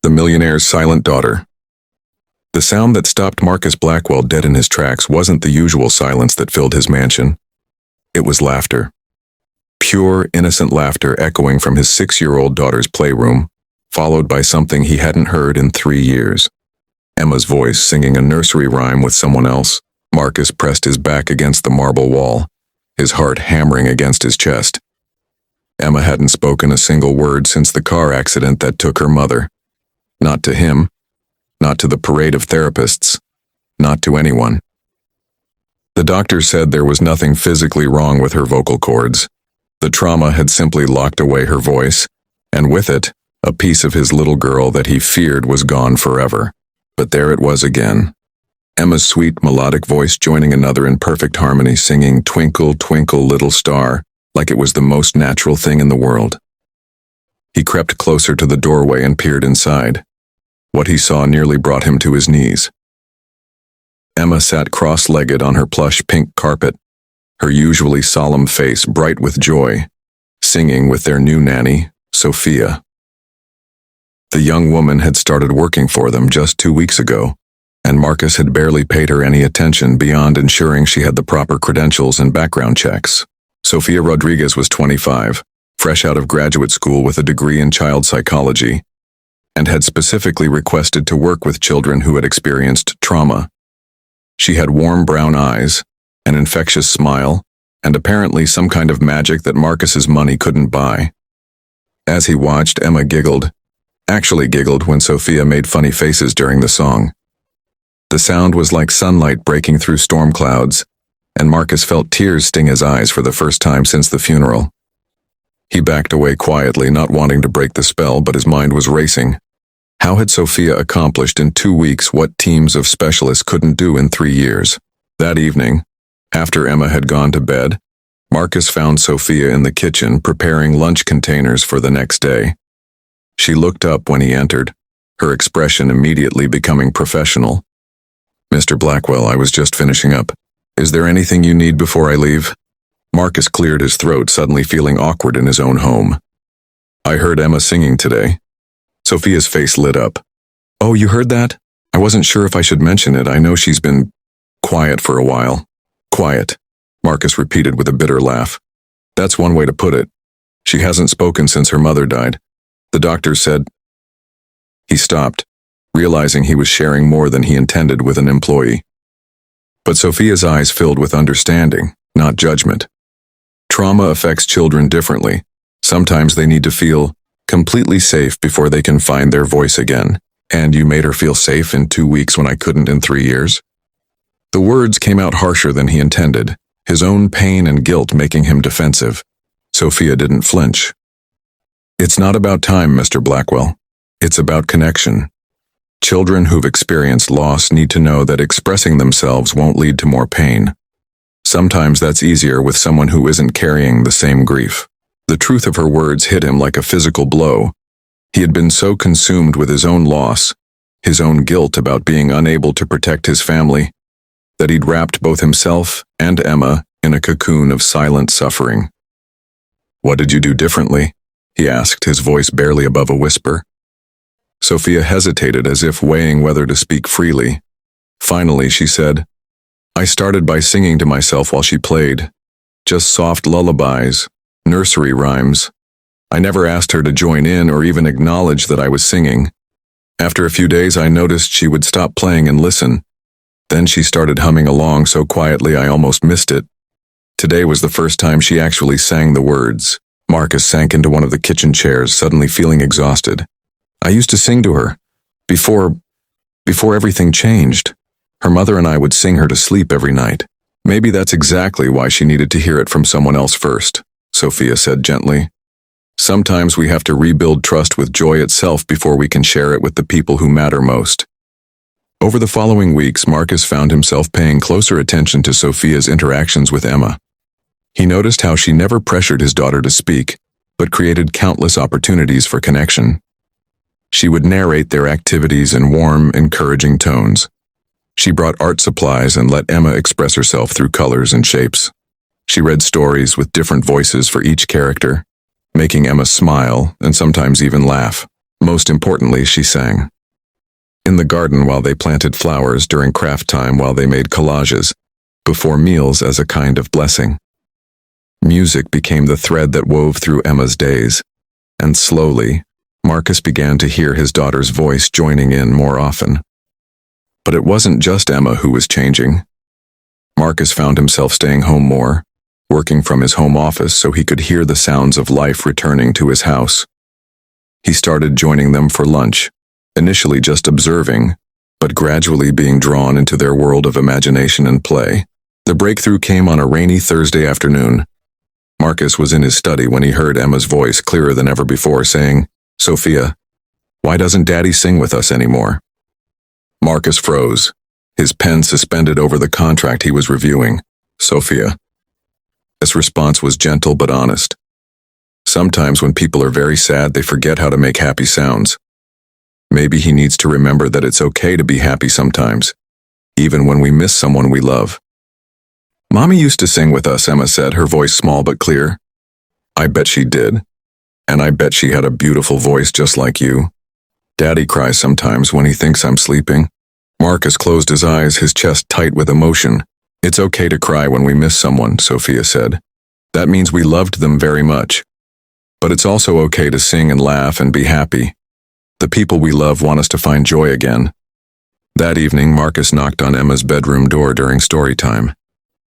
The Millionaire's Silent Daughter. The sound that stopped Marcus Blackwell dead in his tracks wasn't the usual silence that filled his mansion. It was laughter. Pure, innocent laughter echoing from his 6-year-old daughter's playroom, followed by something he hadn't heard in 3 years. Emma's voice singing a nursery rhyme with someone else. Marcus pressed his back against the marble wall, his heart hammering against his chest. Emma hadn't spoken a single word since the car accident that took her mother. Not to him, not to the parade of therapists, not to anyone. The doctor said there was nothing physically wrong with her vocal cords. The trauma had simply locked away her voice, and with it, a piece of his little girl that he feared was gone forever. But there it was again. Emma's sweet, melodic voice joining another in perfect harmony, singing "Twinkle, Twinkle, Little Star," like it was the most natural thing in the world. He crept closer to the doorway and peered inside. What he saw nearly brought him to his knees. Emma sat cross-legged on her plush pink carpet, her usually solemn face bright with joy, singing with their new nanny, Sophia. The young woman had started working for them just 2 weeks ago, and Marcus had barely paid her any attention beyond ensuring she had the proper credentials and background checks. Sophia Rodriguez was 25, fresh out of graduate school with a degree in child psychology, and had specifically requested to work with children who had experienced trauma. She had warm brown eyes, an infectious smile, and apparently some kind of magic that Marcus's money couldn't buy. As he watched, Emma actually giggled when Sophia made funny faces during the song. The sound was like sunlight breaking through storm clouds, and Marcus felt tears sting his eyes for the first time since the funeral. He backed away quietly, not wanting to break the spell, but his mind was racing. How had Sophia accomplished in 2 weeks what teams of specialists couldn't do in 3 years? That evening, after Emma had gone to bed, Marcus found Sophia in the kitchen preparing lunch containers for the next day. She looked up when he entered, her expression immediately becoming professional. "Mr. Blackwell, I was just finishing up. Is there anything you need before I leave?" Marcus cleared his throat, suddenly feeling awkward in his own home. "I heard Emma singing today." Sophia's face lit up. "Oh, you heard that? I wasn't sure if I should mention it. I know she's been quiet for a while." "Quiet," Marcus repeated with a bitter laugh. "That's one way to put it. She hasn't spoken since her mother died. The doctor said—" He stopped, realizing he was sharing more than he intended with an employee. But Sophia's eyes filled with understanding, not judgment. Trauma affects children differently. Sometimes they need to feel completely safe before they can find their voice again. "And you made her feel safe in 2 weeks when I couldn't in 3 years?" The words came out harsher than he intended, his own pain and guilt making him defensive. Sophia didn't flinch. "It's not about time, Mr. Blackwell. It's about connection. Children who've experienced loss need to know that expressing themselves won't lead to more pain. Sometimes that's easier with someone who isn't carrying the same grief." The truth of her words hit him like a physical blow. He had been so consumed with his own loss, his own guilt about being unable to protect his family, that he'd wrapped both himself and Emma in a cocoon of silent suffering. "What did you do differently?" he asked, his voice barely above a whisper. Sophia hesitated, as if weighing whether to speak freely. Finally, she said, "I started by singing to myself while she played. Just soft lullabies, nursery rhymes. I never asked her to join in or even acknowledge that I was singing. After a few days, I noticed she would stop playing and listen. Then she started humming along so quietly I almost missed it. Today was the first time she actually sang the words." Marcus sank into one of the kitchen chairs, suddenly feeling exhausted. "I used to sing to her. Before everything changed. Her mother and I would sing her to sleep every night. Maybe that's exactly why she needed to hear it from someone else first," Sophia said gently. "Sometimes we have to rebuild trust with joy itself before we can share it with the people who matter most." Over the following weeks, Marcus found himself paying closer attention to Sophia's interactions with Emma. He noticed how she never pressured his daughter to speak, but created countless opportunities for connection. She would narrate their activities in warm, encouraging tones. She brought art supplies and let Emma express herself through colors and shapes. She read stories with different voices for each character, making Emma smile and sometimes even laugh. Most importantly, she sang. In the garden while they planted flowers, during craft time while they made collages, before meals as a kind of blessing. Music became the thread that wove through Emma's days, and slowly, Marcus began to hear his daughter's voice joining in more often. But it wasn't just Emma who was changing. Marcus found himself staying home more, working from his home office so he could hear the sounds of life returning to his house. He started joining them for lunch, initially just observing, but gradually being drawn into their world of imagination and play. The breakthrough came on a rainy Thursday afternoon. Marcus was in his study when he heard Emma's voice clearer than ever before saying, "Sophia, why doesn't Daddy sing with us anymore?" Marcus froze, his pen suspended over the contract he was reviewing. "Sophia." His response was gentle but honest. Sometimes when people are very sad, they forget how to make happy sounds. Maybe he needs to remember that it's okay to be happy sometimes, even when we miss someone we love. "Mommy used to sing with us," Emma said, her voice small but clear. "I bet she did. And I bet she had a beautiful voice just like you. Daddy cries sometimes when he thinks I'm sleeping." Marcus closed his eyes, his chest tight with emotion. "It's okay to cry when we miss someone," Sophia said. "That means we loved them very much. But it's also okay to sing and laugh and be happy. The people we love want us to find joy again." That evening, Marcus knocked on Emma's bedroom door during story time.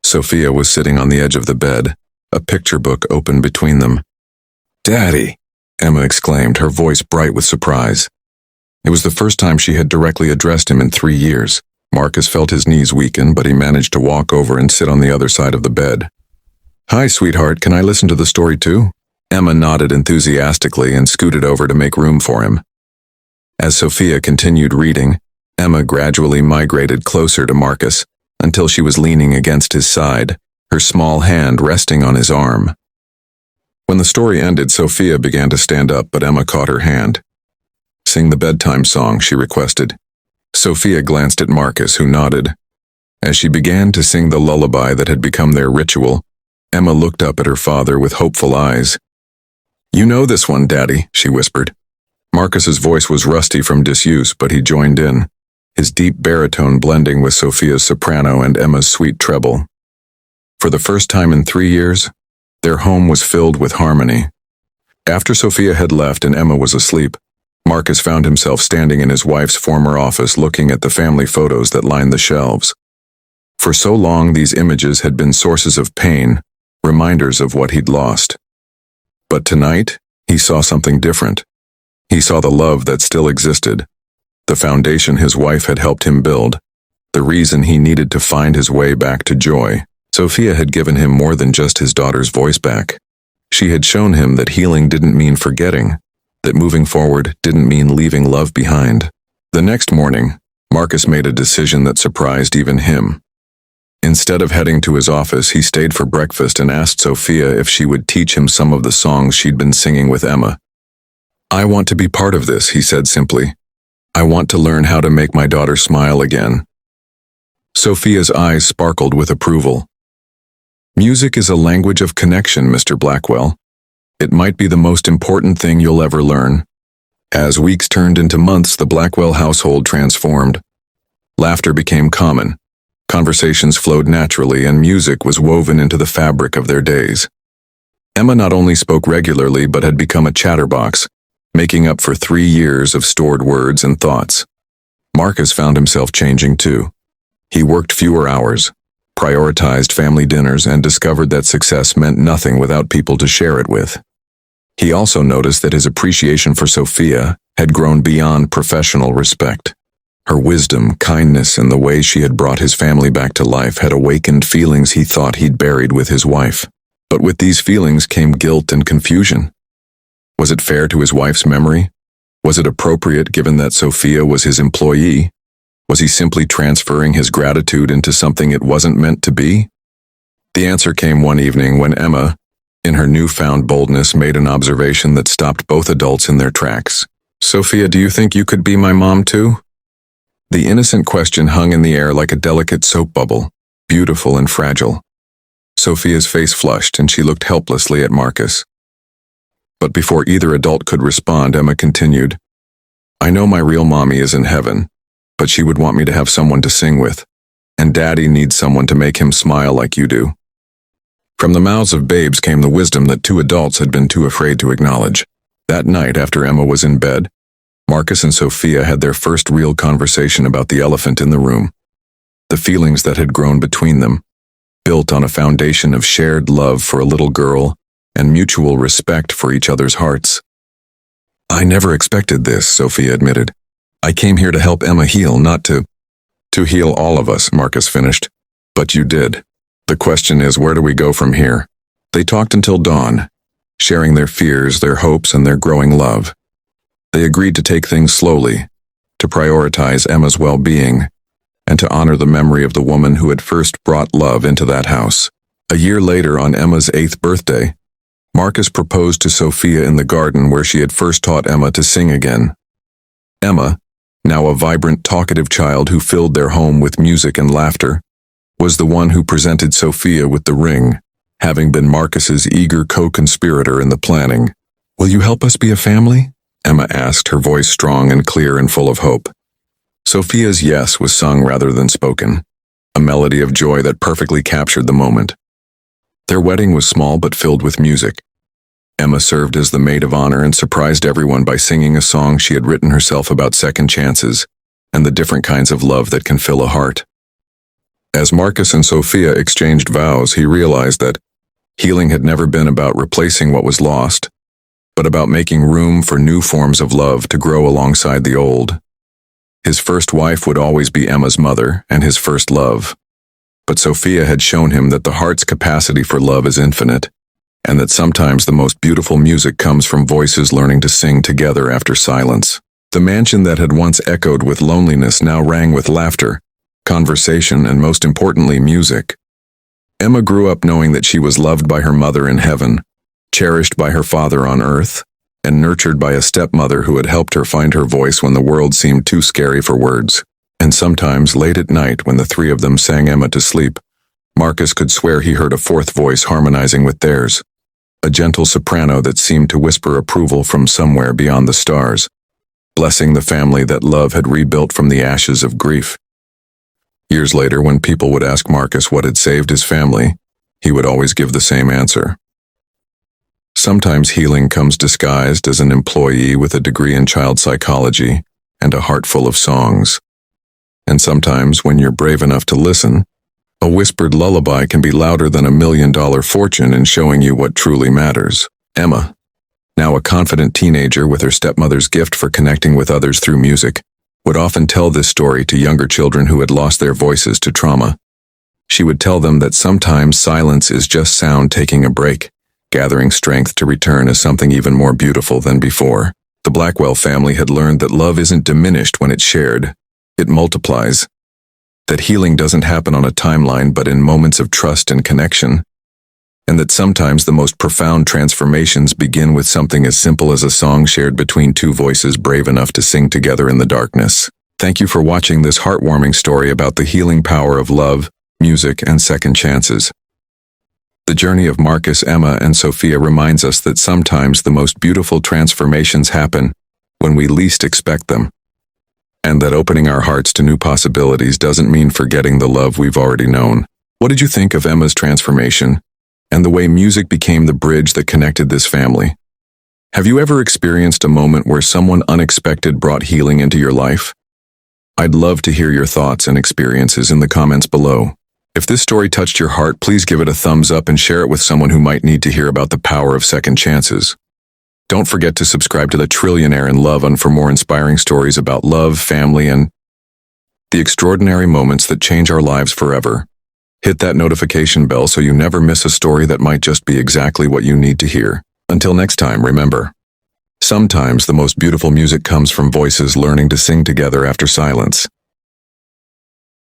Sophia was sitting on the edge of the bed, a picture book open between them. "Daddy," Emma exclaimed, her voice bright with surprise. It was the first time she had directly addressed him in 3 years. Marcus felt his knees weaken, but he managed to walk over and sit on the other side of the bed. "Hi, sweetheart, can I listen to the story too?" Emma nodded enthusiastically and scooted over to make room for him. As Sophia continued reading, Emma gradually migrated closer to Marcus until she was leaning against his side, her small hand resting on his arm. When the story ended, Sophia began to stand up, but Emma caught her hand. "Sing the bedtime song," she requested. Sophia glanced at Marcus, who nodded. As she began to sing the lullaby that had become their ritual, Emma looked up at her father with hopeful eyes. "You know this one, Daddy," she whispered. Marcus's voice was rusty from disuse, but he joined in, his deep baritone blending with Sophia's soprano and Emma's sweet treble. For the first time in 3 years, their home was filled with harmony. After Sophia had left and Emma was asleep, Marcus found himself standing in his wife's former office looking at the family photos that lined the shelves. For so long, these images had been sources of pain, reminders of what he'd lost. But tonight, he saw something different. He saw the love that still existed, the foundation his wife had helped him build, the reason he needed to find his way back to joy. Sophia had given him more than just his daughter's voice back. She had shown him that healing didn't mean forgetting, that moving forward didn't mean leaving love behind. The next morning, Marcus made a decision that surprised even him. Instead of heading to his office, he stayed for breakfast and asked Sophia if she would teach him some of the songs she'd been singing with Emma. "I want to be part of this," he said simply. "I want to learn how to make my daughter smile again." Sophia's eyes sparkled with approval. "Music is a language of connection, Mr. Blackwell. It might be the most important thing you'll ever learn." As weeks turned into months, the Blackwell household transformed. Laughter became common. Conversations flowed naturally, and music was woven into the fabric of their days. Emma not only spoke regularly but had become a chatterbox, making up for 3 years of stored words and thoughts. Marcus found himself changing too. He worked fewer hours, prioritized family dinners, and discovered that success meant nothing without people to share it with. He also noticed that his appreciation for Sophia had grown beyond professional respect. Her wisdom, kindness, and the way she had brought his family back to life had awakened feelings he thought he'd buried with his wife. But with these feelings came guilt and confusion. Was it fair to his wife's memory? Was it appropriate given that Sophia was his employee? Was he simply transferring his gratitude into something it wasn't meant to be? The answer came one evening when Emma, in her newfound boldness, made an observation that stopped both adults in their tracks. "Sophia, do you think you could be my mom too?" The innocent question hung in the air like a delicate soap bubble, beautiful and fragile. Sophia's face flushed and she looked helplessly at Marcus. But before either adult could respond, Emma continued, I know my real mommy is in heaven, but she would want me to have someone to sing with, and Daddy needs someone to make him smile like you do." From the mouths of babes came the wisdom that two adults had been too afraid to acknowledge. That night, after Emma was in bed, Marcus and Sophia had their first real conversation about the elephant in the room. The feelings that had grown between them, built on a foundation of shared love for a little girl and mutual respect for each other's hearts. "I never expected this," Sophia admitted. "I came here to help Emma heal, not to heal all of us," Marcus finished. "But you did. The question is, where do we go from here?" They talked until dawn, sharing their fears, their hopes, and their growing love. They agreed to take things slowly, to prioritize Emma's well-being, and to honor the memory of the woman who had first brought love into that house. A year later, on Emma's 8th birthday, Marcus proposed to Sophia in the garden where she had first taught Emma to sing again. Emma, now a vibrant, talkative child who filled their home with music and laughter, was the one who presented Sophia with the ring, having been Marcus's eager co-conspirator in the planning. "Will you help us be a family?" Emma asked, her voice strong and clear and full of hope. Sophia's yes was sung rather than spoken, a melody of joy that perfectly captured the moment. Their wedding was small but filled with music. Emma served as the maid of honor and surprised everyone by singing a song she had written herself about second chances and the different kinds of love that can fill a heart. As Marcus and Sophia exchanged vows, he realized that healing had never been about replacing what was lost, but about making room for new forms of love to grow alongside the old. His first wife would always be Emma's mother and his first love. But Sophia had shown him that the heart's capacity for love is infinite, and that sometimes the most beautiful music comes from voices learning to sing together after silence. The mansion that had once echoed with loneliness now rang with laughter, conversation, and most importantly, music. Emma grew up knowing that she was loved by her mother in heaven, cherished by her father on earth, and nurtured by a stepmother who had helped her find her voice when the world seemed too scary for words. And sometimes, late at night, when the three of them sang Emma to sleep, Marcus could swear he heard a fourth voice harmonizing with theirs, a gentle soprano that seemed to whisper approval from somewhere beyond the stars, blessing the family that love had rebuilt from the ashes of grief. Years later, when people would ask Marcus what had saved his family, he would always give the same answer. Sometimes healing comes disguised as an employee with a degree in child psychology and a heart full of songs. And sometimes, when you're brave enough to listen, a whispered lullaby can be louder than $1 million fortune in showing you what truly matters. Emma, now a confident teenager with her stepmother's gift for connecting with others through music, would often tell this story to younger children who had lost their voices to trauma. She would tell them that sometimes silence is just sound taking a break, gathering strength to return as something even more beautiful than before. The Blackwell family had learned that love isn't diminished when it's shared. It multiplies. That healing doesn't happen on a timeline but in moments of trust and connection. And that sometimes the most profound transformations begin with something as simple as a song shared between two voices brave enough to sing together in the darkness. Thank you for watching this heartwarming story about the healing power of love, music, and second chances. The journey of Marcus, Emma, and Sophia reminds us that sometimes the most beautiful transformations happen when we least expect them. And that opening our hearts to new possibilities doesn't mean forgetting the love we've already known. What did you think of Emma's transformation and the way music became the bridge that connected this family? Have you ever experienced a moment where someone unexpected brought healing into your life? I'd love to hear your thoughts and experiences in the comments below. If this story touched your heart, please give it a thumbs up and share it with someone who might need to hear about the power of second chances. Don't forget to subscribe to the Trillionaire in Love for more inspiring stories about love, family, and the extraordinary moments that change our lives forever. Hit that notification bell so you never miss a story that might just be exactly what you need to hear. Until next time, remember, sometimes the most beautiful music comes from voices learning to sing together after silence.